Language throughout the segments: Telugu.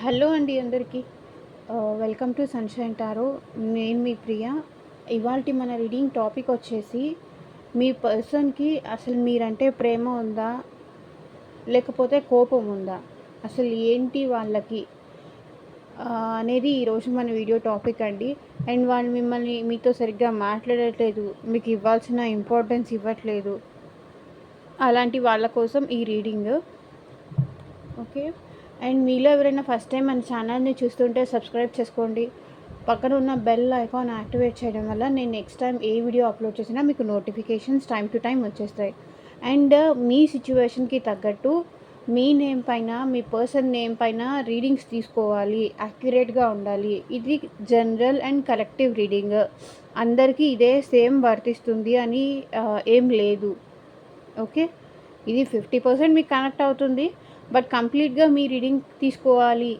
హలో అండి అందరికీ. Welcome to sunshine tarot. నేను మీ ప్రియ. ఇవాల్టి మన రీడింగ్ టాపిక్ వచ్చేసి, మీ పర్సన్‌కి అసలు మీరంటే ప్రేమ ఉందా? లేకపోతే కోపం ఉందా? అసలు ఏంటి వాళ్ళకి అనేది ఈరోజు మన వీడియో టాపిక్ అండి. అండ్ వాళ్ళు మిమ్మల్ని మీతో సరిగ్గా మాట్లాడట్లేదు, మీకు ఇవ్వాల్సిన ఇంపార్టెన్స్ ఇవ్వట్లేదు. అలాంటి వాళ్ళ కోసం ఈ రీడింగ్. ఓకే. అండ్ మీలో ఎవరైనా ఫస్ట్ టైం మన ఛానల్ని చూస్తుంటే సబ్స్క్రైబ్ చేసుకోండి. పక్కన ఉన్న బెల్ ఐకాన్ యాక్టివేట్ చేయడం వల్ల నేను నెక్స్ట్ టైం ఏ వీడియో అప్లోడ్ చేసినా మీకు నోటిఫికేషన్స్ టైం టు టైం వచ్చేస్తాయి. అండ్ మీ సిచ్యువేషన్కి తగ్గట్టు మీ నేమ్ పైన, మీ పర్సన్ నేమ్ పైన రీడింగ్స్ తీసుకోవాలి, యాక్యురేట్గా ఉండాలి. ఇది జనరల్ అండ్ కలెక్టివ్ రీడింగ్. అందరికీ ఇదే సేమ్ వర్తిస్తుంది అని ఏం లేదు. ఓకే. ఇది 50% మీకు కనెక్ట్ అవుతుంది. బట్ కంప్లీట్గా మీ రీడింగ్ తీసుకోవాలి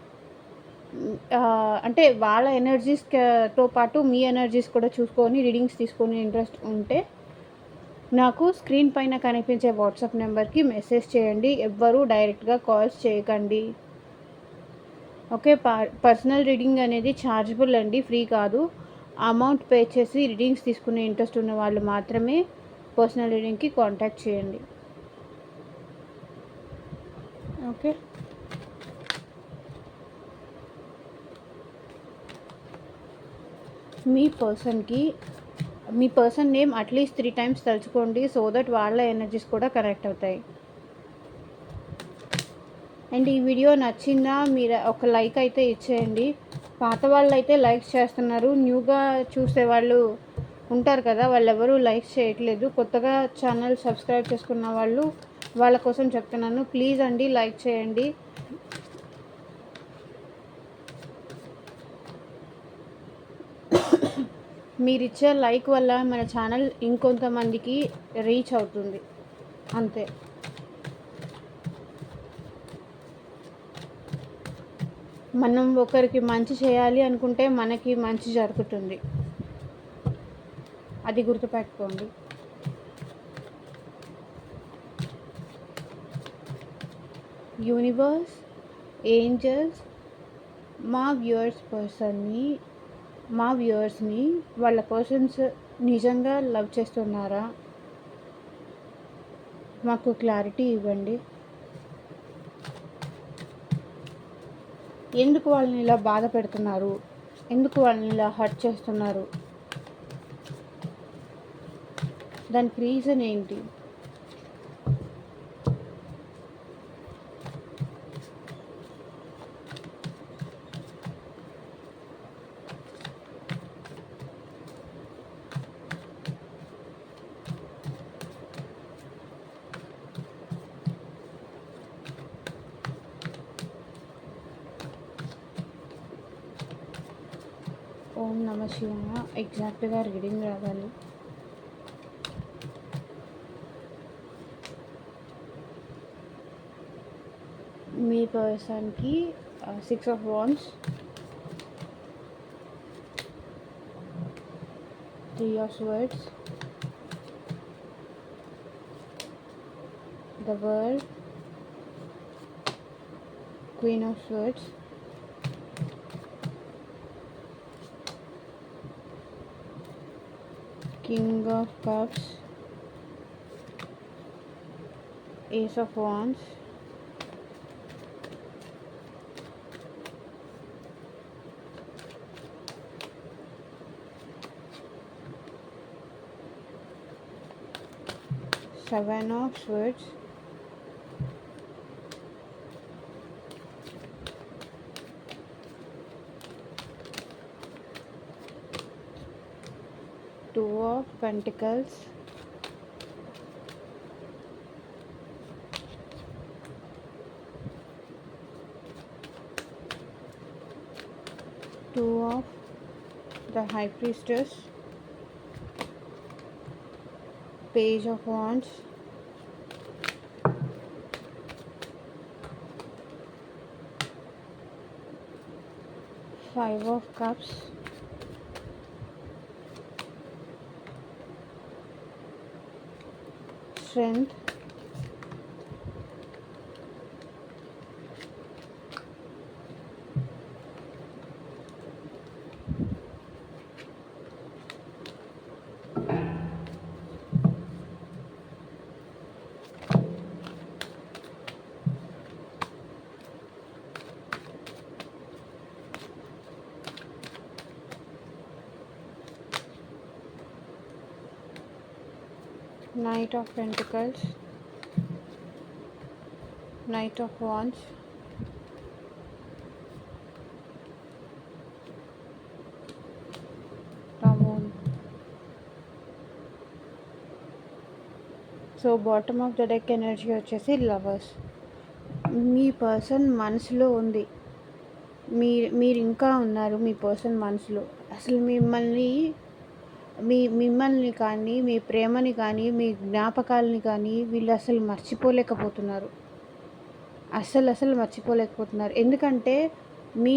అంటే వాళ్ళ ఎనర్జీస్తో పాటు మీ ఎనర్జీస్ కూడా చూసుకొని రీడింగ్స్ తీసుకొని ఇంట్రెస్ట్ ఉంటే నాకు స్క్రీన్ పైన కనిపించే వాట్సాప్ నెంబర్కి మెసేజ్ చేయండి. ఎవ్వరూ డైరెక్ట్గా కాల్స్ చేయకండి. ఓకే. పర్సనల్ రీడింగ్ అనేది ఛార్జబుల్ అండి, ఫ్రీ కాదు. అమౌంట్ పే చేసి రీడింగ్స్ తీసుకునే ఇంట్రెస్ట్ ఉన్న వాళ్ళు మాత్రమే పర్సనల్ రీడింగ్కి కాంటాక్ట్ చేయండి. ఓకే. మీ పర్సన్ నేమ్ అట్లీస్ట్ 3 టైమ్స్ తలుచుకోండి, సో దట్ వాళ్ళ ఎనర్జీస్ కూడా కనెక్ట్ అవుతాయి. అండ్ ఈ వీడియో నచ్చిందా? మీరు ఒక లైక్ అయితే ఇచ్చేయండి. పాత వాళ్ళు అయితే లైక్స్ చేస్తున్నారు, న్యూగా చూసే వాళ్ళు ఉంటారు కదా, వాళ్ళు ఎవరూ లైక్స్ చేయట్లేదు. కొత్తగా ఛానల్ సబ్స్క్రైబ్ చేసుకున్న వాళ్ళు, వాళ్ళ కోసం చెప్తున్నాను, ప్లీజ్ అండి లైక్ చేయండి. మీరిచ్చే లైక్ వల్ల మన ఛానల్ ఇంకొంతమందికి రీచ్ అవుతుంది, అంతే. మనం ఒకరికి మంచి చేయాలి అనుకుంటే మనకి మంచి జరుగుతుంది, అది గుర్తుపెట్టుకోండి. యూనివర్స్, ఏంజల్స్, మా వ్యూవర్స్ని వాళ్ళ పర్సన్స్ నిజంగా లవ్ చేస్తున్నారా? మాకు క్లారిటీ ఇవ్వండి. ఎందుకు వాళ్ళని ఇలా బాధ పెడుతున్నారు? ఎందుకు వాళ్ళని ఇలా హర్ట్ చేస్తున్నారు? దానికి రీజన్ ఏంటి? ఓం నమ శివాయ. ఎగ్జాక్ట్గా రీడింగ్ రావాలి. మీ పర్సన్కి 6 of Wands, 3 of Swords, the World, Queen of Swords, King of Cups, Ace of Wands, Seven of Swords, Two of Pentacles, Two of the High Priestess, Page of Wands, Five of Cups, Strength, Knight of Pentacles, Knight of Wands, the Moon. So bottom of the deck energy వచ్చేసి లవర్స్. మీ పర్సన్ మనసులో ఉంది, మీరు ఇంకా ఉన్నారు మీ పర్సన్ మనసులో. అసలు మిమ్మల్ని కానీ, మీ ప్రేమని కానీ, మీ జ్ఞాపకాలని కానీ వీళ్ళు అసలు మర్చిపోలేకపోతున్నారు. అసలు మర్చిపోలేకపోతున్నారు. ఎందుకంటే మీ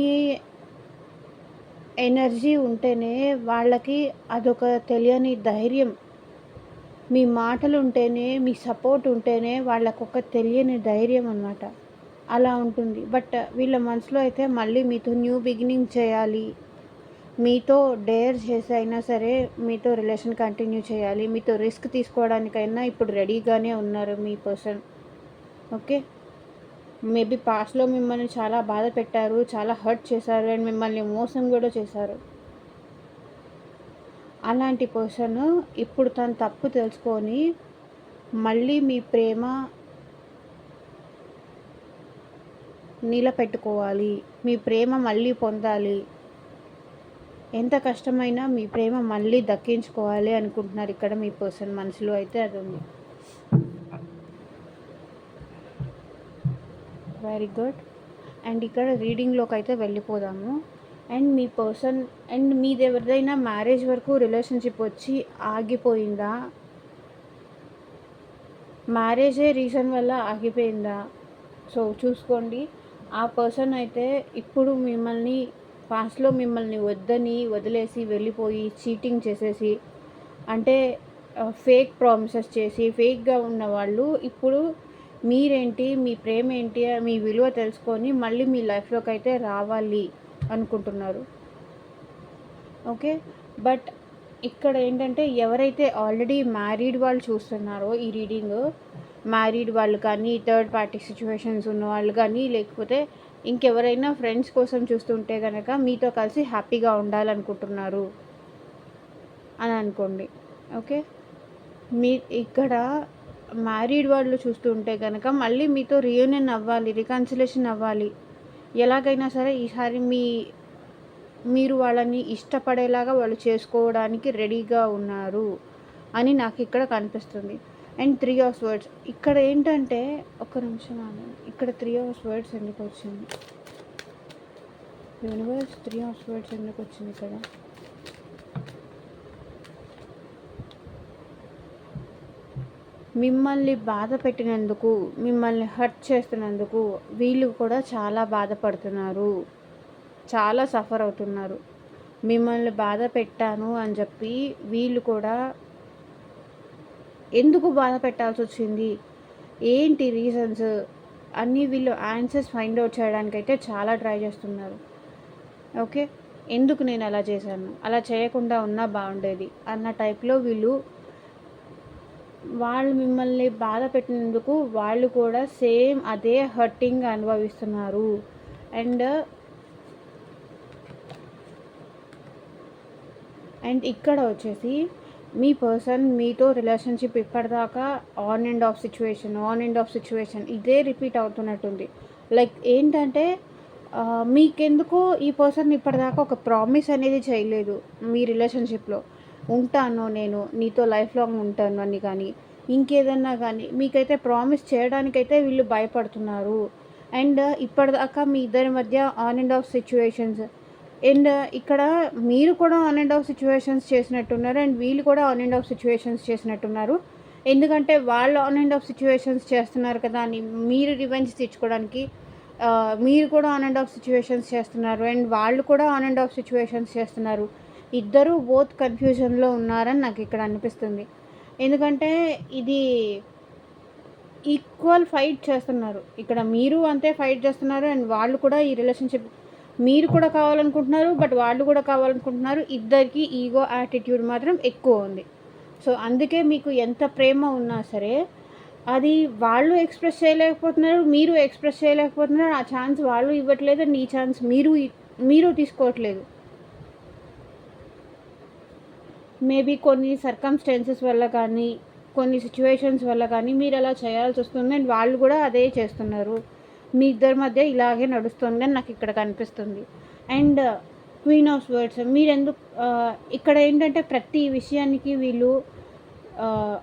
ఎనర్జీ ఉంటేనే వాళ్ళకి అదొక తెలియని ధైర్యం. మీ మాటలు ఉంటేనే, మీ సపోర్ట్ ఉంటేనే వాళ్ళకొక తెలియని ధైర్యం అన్నమాట. అలా ఉంటుంది. బట్ వీళ్ళ మనసులో అయితే మళ్ళీ మీతో న్యూ బిగినింగ్ చేయాలి, మీతో డేర్ చేసి అయినా సరే మీతో రిలేషన్ కంటిన్యూ చేయాలి, మీతో రిస్క్ తీసుకోవడానికైనా ఇప్పుడు రెడీగానే ఉన్నారు మీ పర్సన్. ఓకే, మేబీ పాస్ట్లో మిమ్మల్ని చాలా బాధ పెట్టారు, చాలా హర్ట్ చేశారు అండ్ మిమ్మల్ని మోసం కూడా చేశారు. అలాంటి పర్సన్ ఇప్పుడు తన తప్పు తెలుసుకొని మళ్ళీ మీ ప్రేమ నిలబెట్టుకోవాలి, మీ ప్రేమ మళ్ళీ పొందాలి, ఎంత కష్టమైనా మీ ప్రేమ మళ్ళీ దక్కించుకోవాలి అనుకుంటున్నారు ఇక్కడ మీ పర్సన్ మనసులో అయితే అది ఉంది. Very good. అండ్ ఇక్కడ రీడింగ్లోకి అయితే వెళ్ళిపోదాము. అండ్ మీ పర్సన్ అండ్ మీది ఎవరిదైనా మ్యారేజ్ వరకు రిలేషన్షిప్ వచ్చి ఆగిపోయిందా, మ్యారేజే రీజన్ వల్ల ఆగిపోయిందా? సో చూసుకోండి. ఆ పర్సన్ అయితే ఇప్పుడు మిమ్మల్ని పాస్ట్లో మిమ్మల్ని వదిలేసి వెళ్ళిపోయి చీటింగ్ చేసేసి, అంటే ఫేక్ ప్రామిసెస్ చేసి ఫేక్గా ఉన్న వాళ్ళు ఇప్పుడు మీరేంటి, మీ ప్రేమ ఏంటి, మీ విలువ తెలుసుకొని మళ్ళీ మీ లైఫ్లోకి అయితే రావాలి అనుకుంటున్నారు. ఓకే, బట్ ఇక్కడ ఏంటంటే ఎవరైతే ఆల్రెడీ మ్యారీడ్ వాళ్ళు చూస్తున్నారో ఈ రీడింగ్, మ్యారీడ్ వాళ్ళు కానీ, థర్డ్ పార్టీ సిచ్యువేషన్స్ ఉన్న వాళ్ళు కానీ, లేకపోతే ఇంకెవరైనా ఫ్రెండ్స్ కోసం చూస్తుంటే కనుక మీతో కలిసి హ్యాపీగా ఉండాలనుకుంటున్నారు అని అనుకోండి. ఓకే, మీ ఇక్కడ మ్యారీడ్ వాళ్ళు చూస్తుంటే కనుక మళ్ళీ మీతో రియూనియన్ అవ్వాలి, రికన్సిలేషన్ అవ్వాలి, ఎలాగైనా సరే ఈసారి మీరు వాళ్ళని ఇష్టపడేలాగా వాళ్ళు చేసుకోవడానికి రెడీగా ఉన్నారు అని నాకు ఇక్కడ కనిపిస్తుంది. అండ్ 3 ఆఫ్ స్వర్డ్స్ ఇక్కడ ఏంటంటే, ఒక్క నిమిషం ఇక్కడ 3 ఆఫ్ స్వర్డ్స్ ఎందుకు వచ్చింది యూనివర్స్? 3 ఆఫ్ స్వర్డ్స్ ఎందుకు వచ్చింది ఇక్కడ? మిమ్మల్ని బాధ పెట్టినందుకు, మిమ్మల్ని హర్ట్ చేస్తున్నందుకు వీళ్ళు కూడా చాలా బాధపడుతున్నారు, చాలా సఫర్ అవుతున్నారు. మిమ్మల్ని బాధ పెట్టాను అని చెప్పి వీళ్ళు కూడా ఎందుకు బాధ పెట్టాల్సి వచ్చింది, ఏంటి రీజన్స్ అన్నీ వీళ్ళు ఆన్సర్స్ ఫైండ్ అవుట్ చేయడానికైతే చాలా ట్రై చేస్తున్నారు. ఓకే, ఎందుకు నేను అలా చేశాను, అలా చేయకుండా ఉన్నా బాగుండేది అన్న టైప్లో వాళ్ళు మిమ్మల్ని బాధ పెట్టినందుకు వాళ్ళు కూడా సేమ్ అదే హర్టింగ్ అనుభవిస్తున్నారు. అండ్ ఇక్కడ వచ్చేసి మీ పర్సన్ మీతో రిలేషన్షిప్ ఇప్పటిదాకా ఆన్ అండ్ ఆఫ్ సిచ్యువేషన్ ఇదే రిపీట్ అవుతున్నట్టుంది. లైక్ ఏంటంటే మీకెందుకో ఈ పర్సన్ ఇప్పటిదాకా ఒక ప్రామిస్ అనేది చేయలేదు మీ రిలేషన్షిప్లో, ఉంటాను నేను నీతో లైఫ్ లాంగ్ ఉంటాను అని కానీ ఇంకేదన్నా కానీ మీకైతే ప్రామిస్ చేయడానికైతే వీళ్ళు భయపడుతున్నారు. అండ్ ఇప్పటిదాకా మీ ఇద్దరి మధ్య on and of situations, and ఇక్కడ మీరు కూడా ఆన్ అండ్ ఆఫ్ సిచ్యువేషన్స్ చేసినట్టున్నారు అండ్ వీళ్ళు కూడా ఆన్ అండ్ ఆఫ్ సిచ్యువేషన్స్ చేసినట్టున్నారు. ఎందుకంటే వాళ్ళు ఆన్ అండ్ ఆఫ్ సిచ్యువేషన్స్ చేస్తున్నారు కదా అని మీరు రివెంజ్ తెచ్చుకోవడానికి మీరు కూడా ఆన్ అండ్ ఆఫ్ సిచ్యువేషన్స్ చేస్తున్నారు అండ్ వాళ్ళు కూడా ఆన్ అండ్ ఆఫ్ సిచ్యువేషన్స్ చేస్తున్నారు. ఇద్దరూ బోత్ కన్ఫ్యూజన్లో ఉన్నారని నాకు ఇక్కడ అనిపిస్తుంది. ఎందుకంటే ఇది ఈక్వల్ ఫైట్ చేస్తున్నారు. ఇక్కడ మీరు అంతే ఫైట్ చేస్తున్నారు అండ్ వాళ్ళు కూడా ఈ రిలేషన్షిప్ మీరు కూడా కావాలనుకుంటున్నారు, బట్ వాళ్ళు కూడా కావాలనుకుంటున్నారు. ఇద్దరికి ఈగో యాటిట్యూడ్ మాత్రం ఎక్కువ ఉంది. సో అందుకే మీకు ఎంత ప్రేమ ఉన్నా సరే అది వాళ్ళు ఎక్స్ప్రెస్ చేయలేకపోతున్నారు, మీరు ఎక్స్ప్రెస్ చేయలేకపోతున్నారు. ఆ ఛాన్స్ వాళ్ళు ఇవ్వట్లేదు అండ్ ఈ ఛాన్స్ మీరు తీసుకోవట్లేదు. మేబీ కొన్ని సర్కమ్స్టెన్సెస్ వల్ల కానీ కొన్ని సిచ్యువేషన్స్ వల్ల కానీ మీరు అలా చేయాల్సి వస్తుంది అండ్ వాళ్ళు కూడా అదే చేస్తున్నారు. మీ ఇద్దరి మధ్య ఇలాగే నడుస్తుంది అని నాకు ఇక్కడ కనిపిస్తుంది. అండ్ క్వీన్ ఆఫ్ స్వర్డ్స్ మీరెందుకు ఇక్కడ ఏంటంటే ప్రతి విషయానికి వీళ్ళు ఆహ్,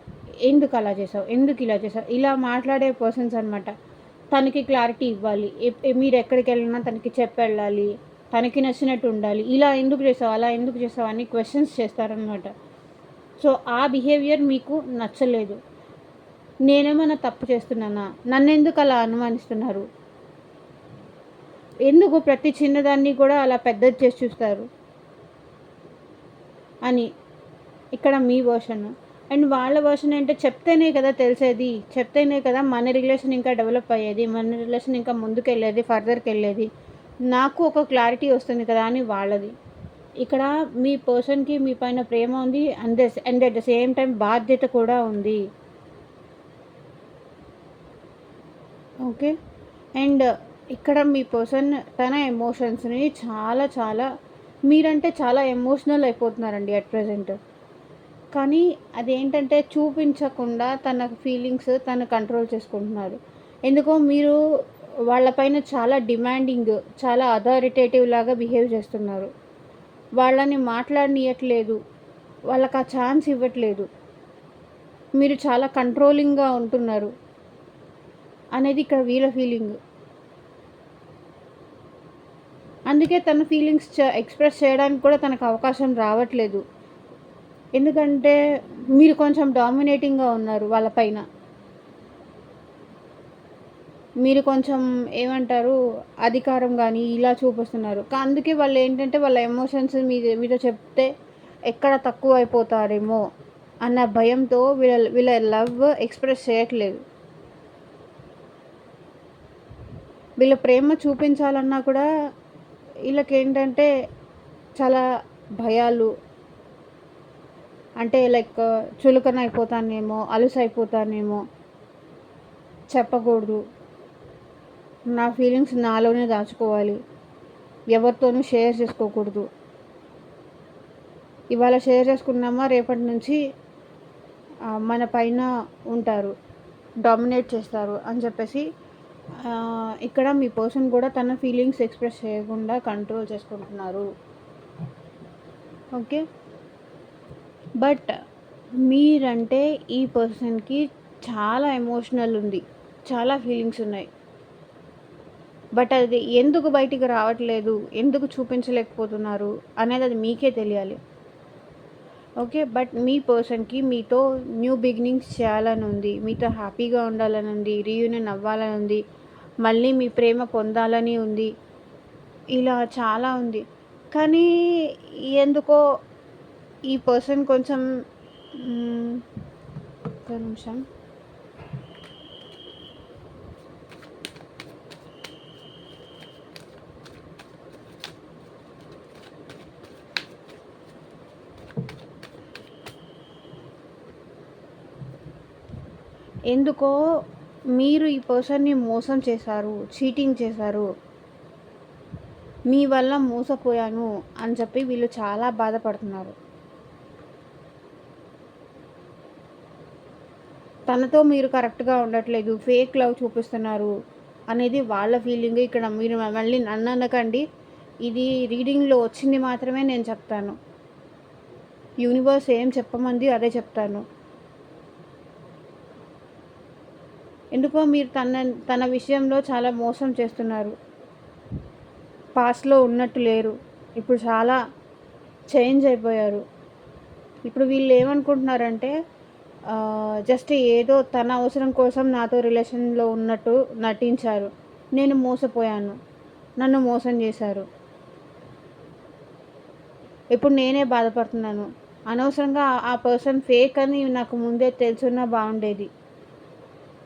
ఎందుకు అలా చేసావు? ఎందుకు ఇలా చేసావు? ఇలా మాట్లాడే పర్సన్స్ అనమాట. తనకి క్లారిటీ ఇవ్వాలి. మీరు ఎక్కడికెళ్ళినా తనకి చెప్పెళ్ళాలి. తనకి నచ్చినట్టు ఉండాలి. ఇలా ఎందుకు చేసావు? అలా ఎందుకు చేసావు? అని క్వెషన్స్ చేస్తారనమాట. సో, ఆ బిహేవియర్ మీకు నచ్చలేదు. నేనేమన్నా తప్పు చేస్తున్నానా? నన్నెందుకు అలా అనుమానిస్తున్నారు? ఎందుకు ప్రతి చిన్నదాన్ని కూడా అలా పెద్దది చేసి చూస్తారు అని. ఇక్కడ మీ వర్షన్. అండ్ వాళ్ళ వర్షన్ ఏంటంటే చెప్తేనే కదా తెలిసేది. చెప్తేనే కదా మన రిలేషన్ ఇంకా డెవలప్ అయ్యేది. మన రిలేషన్ ఇంకా ముందుకెళ్ళేది, ఫర్దర్‌కెళ్ళేది. నాకు ఒక క్లారిటీ వస్తుంది కదా అని వాళ్ళది. ఇక్కడ మీ పర్సన్‌కి మీ పైన ప్రేమ ఉంది. And at the same time బాధ్యత కూడా ఉంది. ఓకే. అండ్ ఇక్కడ మీ పర్సన్ తన ఎమోషన్స్‌ని చాలా మీరంటే చాలా ఎమోషనల్ అయిపోతున్నారండి అట్ ప్రెజెంట్. కానీ అదేంటంటే చూపించకుండా తన ఫీలింగ్స్ తను కంట్రోల్ చేసుకుంటున్నారు. ఎందుకో మీరు వాళ్ళ పైన చాలా డిమాండింగ్, చాలా అథారిటేటివ్ లాగా బిహేవ్ చేస్తున్నారు. వాళ్ళని మాట్లాడనీయట్లేదు. వాళ్ళకి ఆ ఛాన్స్ ఇవ్వట్లేదు. మీరు చాలా కంట్రోలింగ్‌గా ఉంటున్నారు అనేది ఇక్కడ వీళ్ళ ఫీలింగ్. అందుకే తన ఫీలింగ్స్ ఎక్స్‌ప్రెస్ చేయడానికి కూడా తనకు అవకాశం రావట్లేదు. ఎందుకంటే మీరు కొంచెం డామినేటింగ్‌గా ఉన్నారు వాళ్ళ పైన. మీరు కొంచెం ఏమంటారు అధికారం గానీ ఇలా చూపిస్తున్నారు. అందుకే వాళ్ళేంటంటే వాళ్ళ ఎమోషన్స్ మీతో చెప్తే ఎక్కడ తక్కువైపోతారేమో అన్న భయంతో వీళ్ళ లవ్ ఎక్స్‌ప్రెస్ చేయట్లేదు. వీళ్ళ ప్రేమ చూపించాలన్నా కూడా వీళ్ళకేంటంటే చాలా భయాలు. అంటే లైక్ చులకనైపోతానేమో, అలుసైపోతానేమో, చెప్పకూడదు. నా ఫీలింగ్స్ నాలోనే దాచుకోవాలి. ఎవరితోనూ షేర్ చేసుకోకూడదు. ఇవాళ షేర్ చేసుకున్నామా రేపటి నుంచి మన పైన ఉంటారు. డామినేట్ చేస్తారు అని చెప్పేసి ఇక్కడ మీ పర్సన్ కూడా తన ఫీలింగ్స్ ఎక్స్‌ప్రెస్ చేయకుండా కంట్రోల్ చేసుకుంటున్నారు. ఓకే. బట్ మీరంటే ఈ పర్సన్‌కి చాలా ఎమోషనల్ ఉంది. చాలా ఫీలింగ్స్ ఉన్నాయి. బట్ అది ఎందుకు బయటికి రావట్లేదు? ఎందుకు చూపించలేకపోతున్నారు? అనేది అది మీకే తెలియాలి. ఓకే. బట్ మీ పర్సన్‌కి మీతో న్యూ బిగినింగ్స్ చేయాలని ఉంది. మీతో హ్యాపీగా ఉండాలని ఉంది. రీయూనియన్ అవ్వాలని ఉంది. మళ్ళీ మీ ప్రేమ పొందాలని ఉంది. ఇలా చాలా ఉంది. కానీ ఎందుకో ఈ పర్సన్ కొంచెం ఒక్క నిమిషం. ఎందుకో మీరు ఈ పర్సన్‌ని మోసం చేశారు. చీటింగ్ చేశారు. మీ వల్ల మోసపోయాను అని చెప్పి వీళ్ళు చాలా బాధపడుతున్నారు. తనతో మీరు కరెక్ట్‌గా ఉండట్లేదు. ఫేక్ లవ్ చూపిస్తున్నారు అనేది వాళ్ళ ఫీలింగ్. ఇక్కడ మీరు మళ్ళీ నన్ననకండి. ఇది రీడింగ్‌లో వచ్చింది మాత్రమే నేను చెప్తాను. యూనివర్స్ ఏం చెప్పమంది అదే చెప్తాను. ఎందుకో మీరు తన విషయంలో చాలా మోసం చేస్తున్నారు. పాస్ట్‌లో ఉన్నట్టు లేరు. ఇప్పుడు చాలా చేంజ్ అయిపోయారు. ఇప్పుడు వీళ్ళు ఏమనుకుంటున్నారంటే జస్ట్ ఏదో తన అవసరం కోసం నాతో రిలేషన్‌లో ఉన్నట్టు నటించారు. నేను మోసపోయాను. నన్ను మోసం చేశారు. ఇప్పుడు నేనే బాధపడుతున్నాను. అనవసరంగా ఆ పర్సన్ ఫేక్ అని నాకు ముందే తెలుసున్నా బాగుండేది.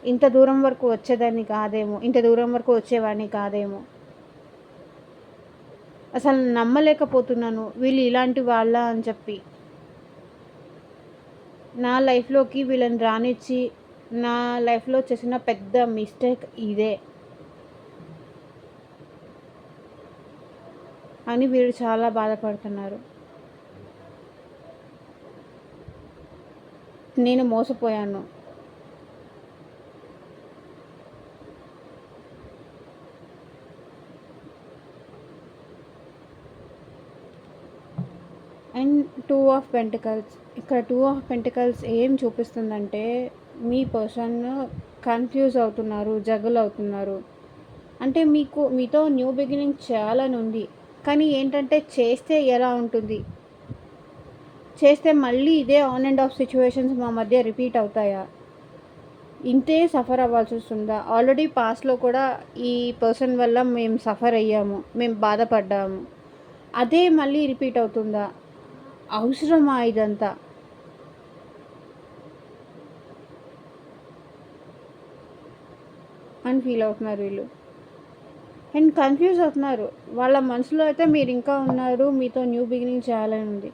ఇంత దూరం వరకు వచ్చేదాన్ని కాదేమో. ఇంత దూరం వరకు వచ్చేవాడిని కాదేమో. అసలు నమ్మలేకపోతున్నాను వీళ్ళు ఇలాంటి వాళ్ళా అని చెప్పి. నా లైఫ్‌లోకి వీళ్ళని రానిచ్చి నా లైఫ్‌లో చేసిన పెద్ద మిస్టేక్ ఇదే అని వీళ్ళు చాలా బాధపడుతున్నారు. నేను మోసపోయాను. And two of pentacles. ఇక్కడ టూ ఆఫ్ పెంటికల్స్ ఏం చూపిస్తుందంటే మీ పర్సన్ కన్ఫ్యూజ్ అవుతున్నారు, జగల్ అవుతున్నారు. అంటే మీతో న్యూ బిగినింగ్ చేయాలని ఉంది, కానీ ఏంటంటే చేస్తే ఎలా ఉంటుంది, చేస్తే మళ్ళీ ఇదే ఆన్ అండ్ ఆఫ్ సిచ్యువేషన్స్ మా మధ్య రిపీట్ అవుతాయా, ఇంతే సఫర్ అవ్వాల్సి వస్తుందా. ఆల్రెడీ పాస్ట్లో కూడా ఈ పర్సన్ వల్ల మేము సఫర్ అయ్యాము, మేము బాధపడ్డాము, అదే మళ్ళీ రిపీట్ అవుతుందా, అవసరమా ఇదంతా అని ఫీల్ అవుతున్నారు వీళ్ళు. అండ్ కన్ఫ్యూజ్ అవుతున్నారు. వాళ్ళ మనసులో అయితే మీరు ఇంకా ఉన్నారు, మీతో న్యూ బిగినింగ్ చేయాలని ఉంది,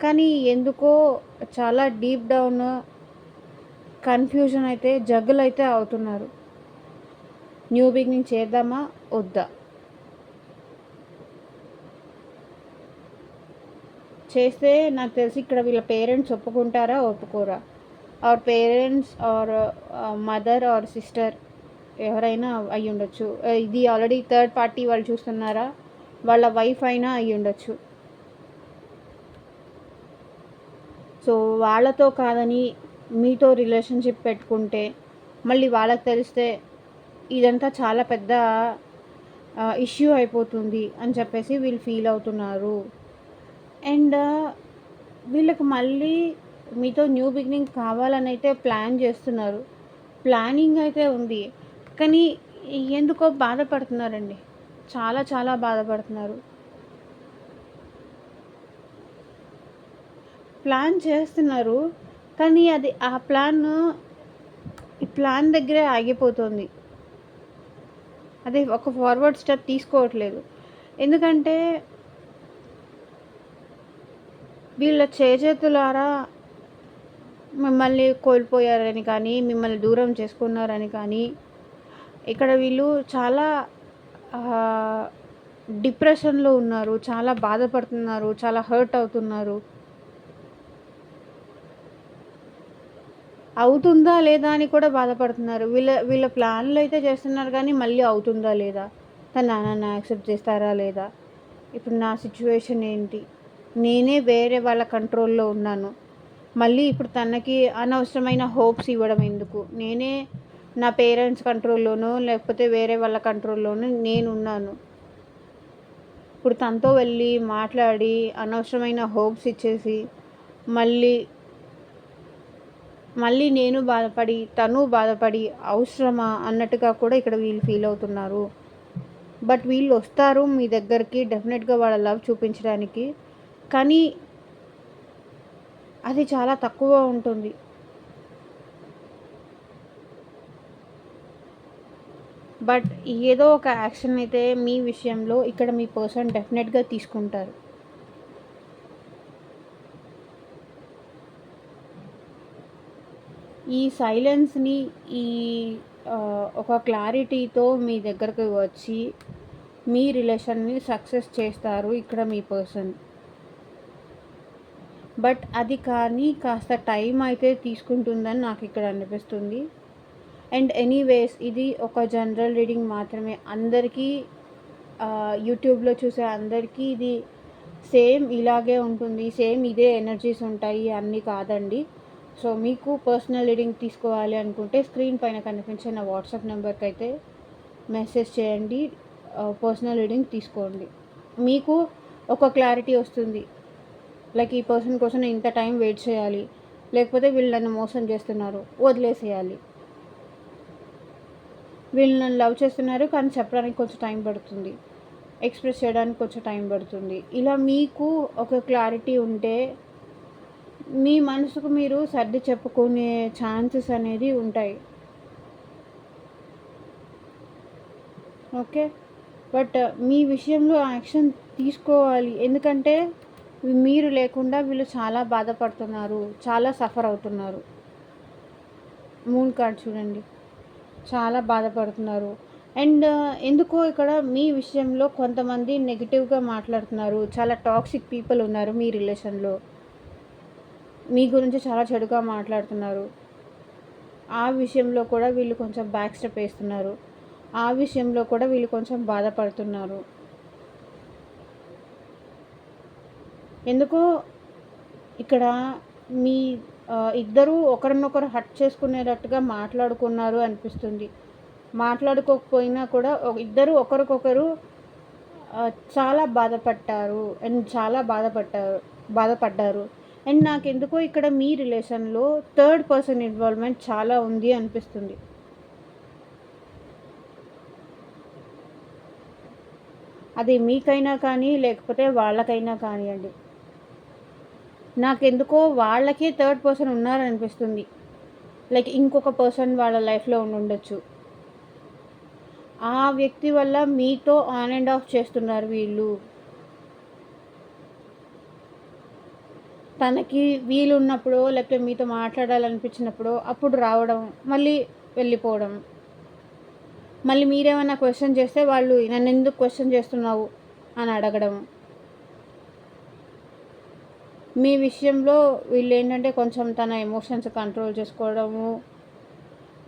కానీ ఎందుకో చాలా డీప్ డౌన్ కన్ఫ్యూజన్ అయితే జగ్గులు అయితే అవుతున్నారు. న్యూ బిగినింగ్ చేద్దామా వద్దా, చేస్తే నాకు తెలిసి ఇక్కడ వీళ్ళ పేరెంట్స్ ఒప్పుకుంటారా ఒప్పుకోరా, or parents or mother or sister ఎవరైనా అయ్యి ఉండొచ్చు. ఇది ఆల్రెడీ థర్డ్ పార్టీ వాళ్ళు చూస్తున్నారా, వాళ్ళ వైఫ్ అయినా అయ్యి ఉండొచ్చు. సో వాళ్ళతో కాదని మీతో రిలేషన్షిప్ పెట్టుకుంటే మళ్ళీ వాళ్ళకి తెలిస్తే ఇదంతా చాలా పెద్ద ఇష్యూ అయిపోతుంది అని చెప్పేసి వీళ్ళు ఫీల్ అవుతున్నారు. అండ్ వీళ్ళకి మళ్ళీ మీతో న్యూ బిగినింగ్ కావాలని అయితే ప్లాన్ చేస్తున్నారు, ప్లానింగ్ అయితే ఉంది, కానీ ఎందుకో బాధపడుతున్నారండి, చాలా చాలా బాధపడుతున్నారు. ప్లాన్ చేస్తున్నారు, కానీ అది ఆ ప్లాన్ దగ్గరే ఆగిపోతుంది, అదే ఒక ఫార్వర్డ్ స్టెప్ తీసుకోవట్లేదు. ఎందుకంటే వీళ్ళ చేజేతులారా మిమ్మల్ని కోల్పోయారని కానీ, మిమ్మల్ని దూరం చేసుకున్నారని కానీ, ఇక్కడ వీళ్ళు చాలా డిప్రెషన్లో ఉన్నారు, చాలా బాధపడుతున్నారు, చాలా హర్ట్ అవుతున్నారు. అవుతుందా లేదా అని కూడా బాధపడుతున్నారు. వీళ్ళ ప్లాన్లు అయితే చేస్తున్నారు, కానీ మళ్ళీ అవుతుందా లేదా, తన నన్ను యాక్సెప్ట్ చేస్తారా లేదా, ఇప్పుడు నా సిచ్యువేషన్ ఏంటి, నేనే వేరే వాళ్ళ కంట్రోల్లో ఉన్నాను, మళ్ళీ ఇప్పుడు తనకి అనవసరమైన హోప్స్ ఇవ్వడం ఎందుకు, నేనే నా పేరెంట్స్ కంట్రోల్లోనో లేకపోతే వేరే వాళ్ళ కంట్రోల్లోనో నేనున్నాను, ఇప్పుడు తనతో వెళ్ళి మాట్లాడి అనవసరమైన హోప్స్ ఇచ్చేసి మళ్ళీ నేను బాధపడి తను బాధపడి అవసరమా అన్నట్టుగా కూడా ఇక్కడ వీళ్ళు ఫీల్ అవుతున్నారు. బట్ వీళ్ళు వస్తారు మీ దగ్గరికి డెఫినెట్గా వాళ్ళ లవ్ చూపించడానికి, కానీ అది చాలా తక్కువ ఉంటుంది. బట్ ఏదో ఒక యాక్షన్ అయితే మీ విషయంలో ఇక్కడ మీ పర్సన్ డెఫినెట్గా తీసుకుంటారు. ఈ సైలెన్స్ని ఈ ఒక క్లారిటీతో మీ దగ్గరకు వచ్చి మీ రిలేషన్ని సక్సెస్ చేస్తారు ఇక్కడ మీ పర్సన్. బట్ అది కానీ కాస్త టైం అయితే తీసుకుంటుందని నాకు ఇక్కడ అనిపిస్తుంది. అండ్ ఎనీవేస్ ఇది ఒక జనరల్ రీడింగ్ మాత్రమే, అందరికీ యూట్యూబ్లో చూసే అందరికీ ఇది సేమ్ ఇలాగే ఉంటుంది, సేమ్ ఇదే ఎనర్జీస్ ఉంటాయి అన్నీ కాదండి. సో మీకు పర్సనల్ రీడింగ్ తీసుకోవాలి అనుకుంటే స్క్రీన్ పైన కనిపించే నా వాట్సాప్ నెంబర్కి అయితే మెసేజ్ చేయండి, పర్సనల్ రీడింగ్ తీసుకోండి. మీకు ఒక క్లారిటీ వస్తుంది, లైక్ ఈ పర్సన్ కోసం నేను ఇంత టైం వెయిట్ చేయాలి, లేకపోతే వీళ్ళు నన్ను మోసం చేస్తున్నారు వదిలేసేయాలి, వీళ్ళు నన్ను లవ్ చేస్తున్నారు కానీ చెప్పడానికి కొంచెం టైం పడుతుంది, ఎక్స్ప్రెస్ చేయడానికి కొంచెం టైం పడుతుంది. ఇలా మీకు ఒక క్లారిటీ ఉంటే మీ మనసుకు మీరు సర్ది చెప్పుకునే ఛాన్సెస్ అనేది ఉంటాయి. ఓకే, బట్ మీ విషయంలో యాక్షన్ తీసుకోవాలి, ఎందుకంటే మీరు లేకుండా వీళ్ళు చాలా బాధపడుతున్నారు, చాలా సఫర్ అవుతున్నారు. మూన్ కార్డ్ చూడండి, చాలా బాధపడుతున్నారు. అండ్ ఎందుకో ఇక్కడ మీ విషయంలో కొంతమంది నెగిటివ్గా మాట్లాడుతున్నారు, చాలా టాక్సిక్ పీపుల్ ఉన్నారు మీ రిలేషన్లో. మీ గురించి చాలా చెడుగా మాట్లాడుతున్నారు. ఆ విషయంలో కూడా వీళ్ళు కొంచెం బ్యాక్ స్టెప్ వేస్తున్నారు. ఆ విషయంలో కూడా వీళ్ళు కొంచెం బాధపడుతున్నారు. ఎందుకో ఇక్కడ మీ ఇద్దరూ ఒకరినొకరు హర్ట్ చేసుకునేటట్టుగా మాట్లాడుకున్నారు అనిపిస్తుంది. మాట్లాడుకోకపోయినా కూడా ఇద్దరు ఒకరికొకరు చాలా బాధపడ్డారు బాధపడ్డారు. అండ్ నాకెందుకో ఇక్కడ మీ రిలేషన్‌లో థర్డ్ పర్సన్ ఇన్వాల్వ్‌మెంట్ చాలా ఉంది అనిపిస్తుంది. అది మీకైనా కానీ, లేకపోతే వాళ్ళకైనా కానియండి. నాకెందుకో వాళ్ళకే థర్డ్ పర్సన్ ఉన్నారనిపిస్తుంది. లైక్ ఇంకొక పర్సన్ వాళ్ళ లైఫ్‌లో ఉండుండొచ్చు. ఆ వ్యక్తి వల్ల మీతో ఆన్ అండ్ ఆఫ్ చేస్తున్నారు వీళ్ళు. తనకి వీలున్నప్పుడో, లేకపోతే మీతో మాట్లాడాలనిపించినప్పుడో అప్పుడు రావడం, మళ్ళీ వెళ్ళిపోవడం. మళ్ళీ మీరేమన్నా క్వెషన్ చేస్తే వాళ్ళు నన్నెందుకు క్వెషన్ చేస్తున్నావు అని అడగడం. మీ విషయంలో వీళ్ళేంటంటే కొంచెం తన ఎమోషన్స్ కంట్రోల్ చేసుకోవడము,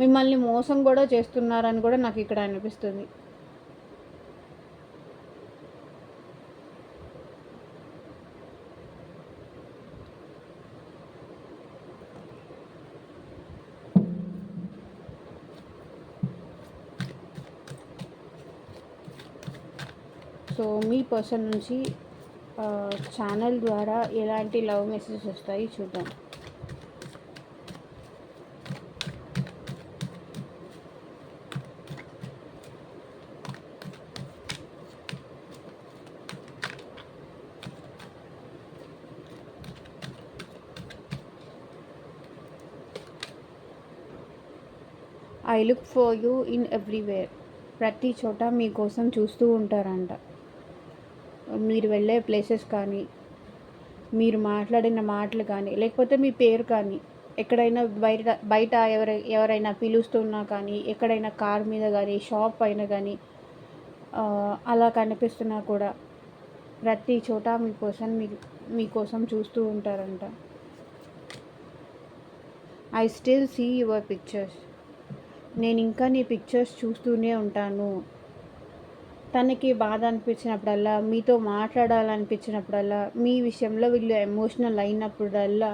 మిమ్మల్ని మోసం కూడా చేస్తున్నారని కూడా నాకు ఇక్కడ అనిపిస్తుంది. సో మీ పర్సన్ నుంచి ఛానల్ ద్వారా ఎలాంటి లవ్ మెసేజెస్ వస్తాయి చూద్దాం. I look for you in everywhere. ప్రతి చోట మీకోసం చూస్తూ ఉంటారంట. మీరు వెళ్ళే ప్లేసెస్ కానీ, మీరు మాట్లాడిన మాటలు కానీ, లేకపోతే మీ పేరు కానీ, ఎక్కడైనా బయట ఎవరైనా పిలుస్తున్నా కానీ, ఎక్కడైనా కార్ మీద కానీ, షాప్ పైన కానీ అలా కనిపిస్తున్నా కూడా ప్రతి చోట మీకోసం చూస్తూ ఉంటారంట. I still see your pictures. నేను ఇంకా నీ పిక్చర్స్ చూస్తూనే ఉంటాను. తనకి బాధ అనిపించినప్పుడల్లా, మీతో మాట్లాడాలనిపించినప్పుడల్లా, మీ విషయంలో వీళ్ళు ఎమోషనల్ అయినప్పుడల్లా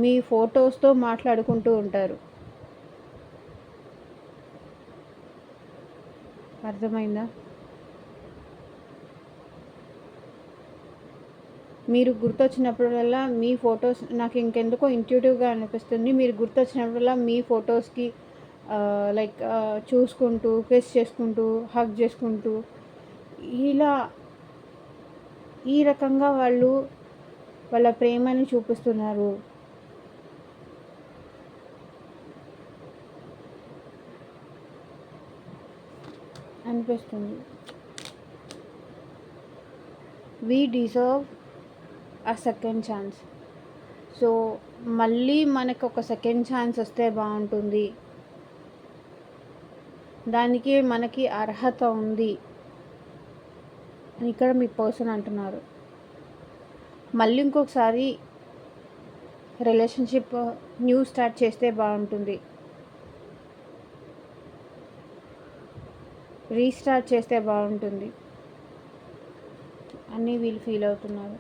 మీ ఫొటోస్తో మాట్లాడుకుంటూ ఉంటారు. అర్థమైందా? మీరు గుర్తొచ్చినప్పుడల్లా మీ ఫొటోస్ నాకు ఇంకెందుకో ఇంట్యూటివ్గా అనిపిస్తుంది. మీరు గుర్తొచ్చినప్పుడల్లా మీ ఫొటోస్కి లైక్ చూసుకుంటూ, కిస్ చేసుకుంటూ, హగ్ చేసుకుంటూ, ఇలా ఈ రకంగా వాళ్ళు వాళ్ళ ప్రేమని చూపిస్తున్నారు. అనిపిస్తుంది. We deserve a second chance. So మళ్ళీ మనకు ఒక సెకండ్ ఛాన్స్ వస్తే బాగుంటుంది, దానికి మనకి అర్హత ఉంది అని ఇక్కడ మీ పర్సన్ అంటున్నారు. మళ్ళీ ఇంకొకసారి రిలేషన్షిప్ న్యూ స్టార్ట్ చేస్తే బాగుంటుంది, రీస్టార్ట్ చేస్తే బాగుంటుంది అని వీళ్ళు ఫీల్ అవుతున్నారు.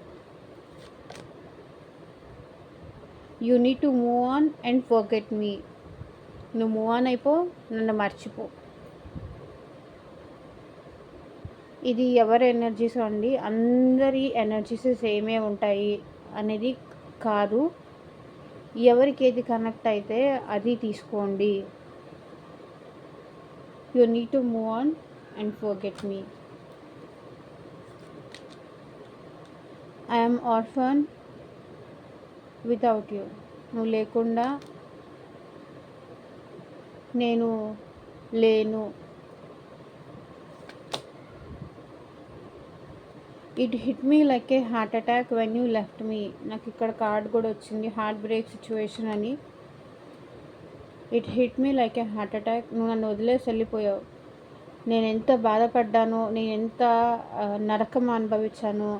You need to move on and forget me. నువ్వు మూవ్ ఆన్ అయిపో, నన్ను మర్చిపో. ఇది ఎవరి ఎనర్జీస్ అండి, అందరి ఎనర్జీస్ సేమే ఉంటాయి అనేది కాదు. ఎవరికి ఏది కనెక్ట్ అయితే అది తీసుకోండి. You need to move on and forget me. I am orphan without you. నువ్వు లేకుండా నేను లేను. It hit me like A heart attack when you left me. నాకు ఇక్కడ కార్డ్ కూడా వచ్చింది, హార్ట్ బ్రేక్ సిచ్యువేషన్ అని. It hit me like A heart attack. నువ్వు నన్ను వదిలేసి వెళ్ళిపోయావు. నేను ఎంత బాధపడ్డానో, నేను ఎంత నరకం అనుభవించానో.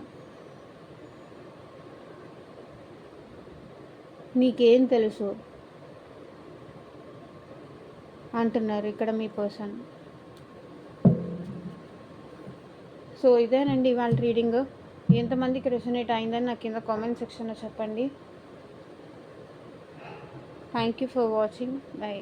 నీకేం తెలుసు అంటున్నారు ఇక్కడ మీ పర్సన్. సో ఇదేనండి ఇవాళ రీడింగ్. ఎంతమందికి రెసొనేట్ అయిందని నాకు కింద కామెంట్ సెక్షన్లో చెప్పండి. Thank you for watching. By.